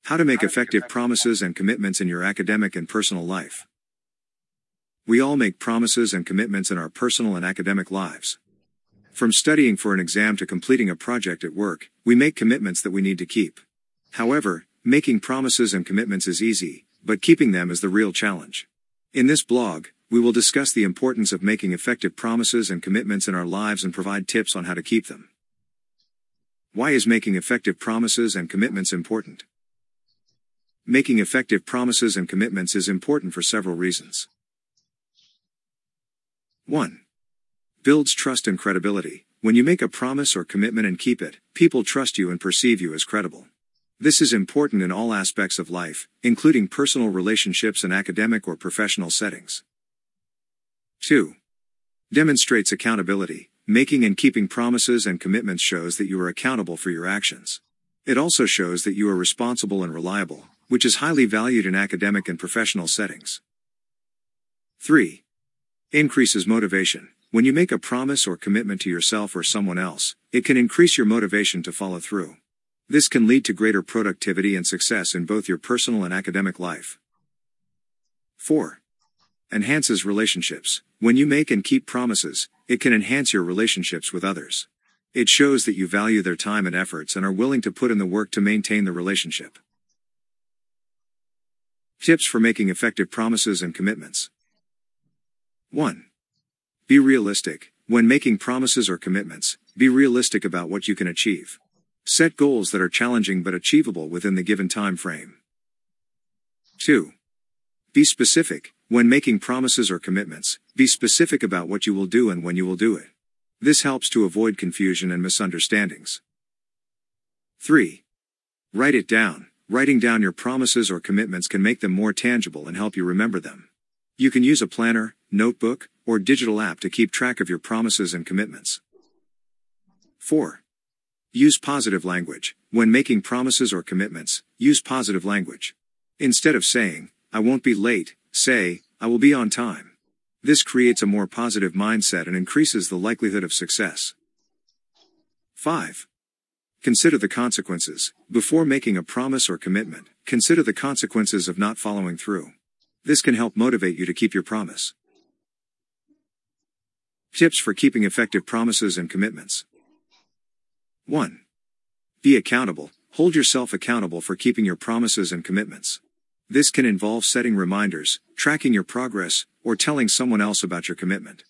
How to make effective promises and commitments in your academic and personal life. We all make promises and commitments in our personal and academic lives. From studying for an exam to completing a project at work, we make commitments that we need to keep. However, making promises and commitments is easy, but keeping them is the real challenge. In this blog, we will discuss the importance of making effective promises and commitments in our lives and provide tips on how to keep them. Why is making effective promises and commitments important? Making effective promises and commitments is important for several reasons. 1. Builds trust and credibility. When you make a promise or commitment and keep it, people trust you and perceive you as credible. This is important in all aspects of life, including personal relationships and academic or professional settings. 2. Demonstrates accountability. Making and keeping promises and commitments shows that you are accountable for your actions. It also shows that you are responsible and reliable, which is highly valued in academic and professional settings. 3. Increases motivation. When you make a promise or commitment to yourself or someone else, it can increase your motivation to follow through. This can lead to greater productivity and success in both your personal and academic life. 4. Enhances relationships. When you make and keep promises, it can enhance your relationships with others. It shows that you value their time and efforts and are willing to put in the work to maintain the relationship. Tips for making effective promises and commitments. 1. Be realistic. When making promises or commitments, be realistic about what you can achieve. Set goals that are challenging but achievable within the given time frame. 2. Be specific. When making promises or commitments, be specific about what you will do and when you will do it. This helps to avoid confusion and misunderstandings. 3. Write it down. Writing down your promises or commitments can make them more tangible and help you remember them. You can use a planner, notebook, or digital app to keep track of your promises and commitments. 4. Use positive language. When making promises or commitments, use positive language. Instead of saying, "I won't be late," say, "I will be on time." This creates a more positive mindset and increases the likelihood of success. 5. Consider the consequences. Before making a promise or commitment, consider the consequences of not following through. This can help motivate you to keep your promise. Tips for keeping effective promises and commitments. 1. Be accountable. Hold yourself accountable for keeping your promises and commitments. This can involve setting reminders, tracking your progress, or telling someone else about your commitment.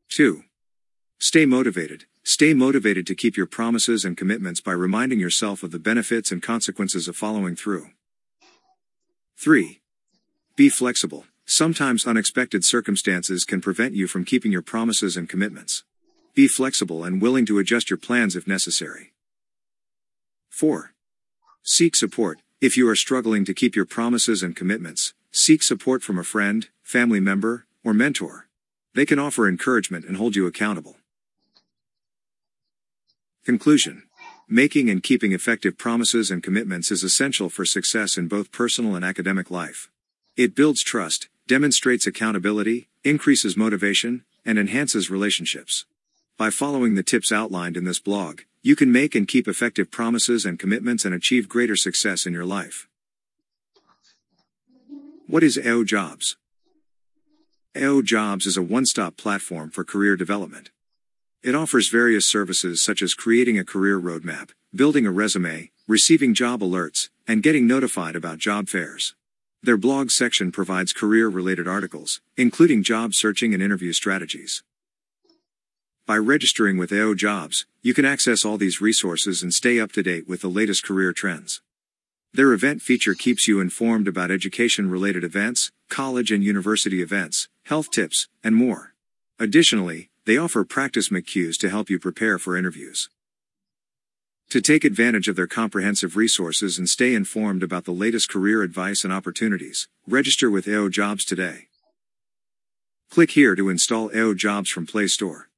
2. Stay motivated. Stay motivated to keep your promises and commitments by reminding yourself of the benefits and consequences of following through. 3. Be flexible. Sometimes unexpected circumstances can prevent you from keeping your promises and commitments. Be flexible and willing to adjust your plans if necessary. 4. Seek support. If you are struggling to keep your promises and commitments, seek support from a friend, family member, or mentor. They can offer encouragement and hold you accountable. Conclusion. Making and keeping effective promises and commitments is essential for success in both personal and academic life. It builds trust, demonstrates accountability, increases motivation, and enhances relationships. By following the tips outlined in this blog, you can make and keep effective promises and commitments and achieve greater success in your life. What is Ayud Jobs? Ayud Jobs is a one-stop platform for career development. It offers various services such as creating a career roadmap, building a resume, receiving job alerts, and getting notified about job fairs. Their blog section provides career-related articles, including job searching and interview strategies. By registering with Ayud Jobs, you can access all these resources and stay up to date with the latest career trends. Their event feature keeps you informed about education-related events, college and university events, health tips, and more. Additionally, they offer practice MCQs to help you prepare for interviews. To take advantage of their comprehensive resources and stay informed about the latest career advice and opportunities, register with Ayud Jobs today. Click here to install Ayud Jobs from Play Store.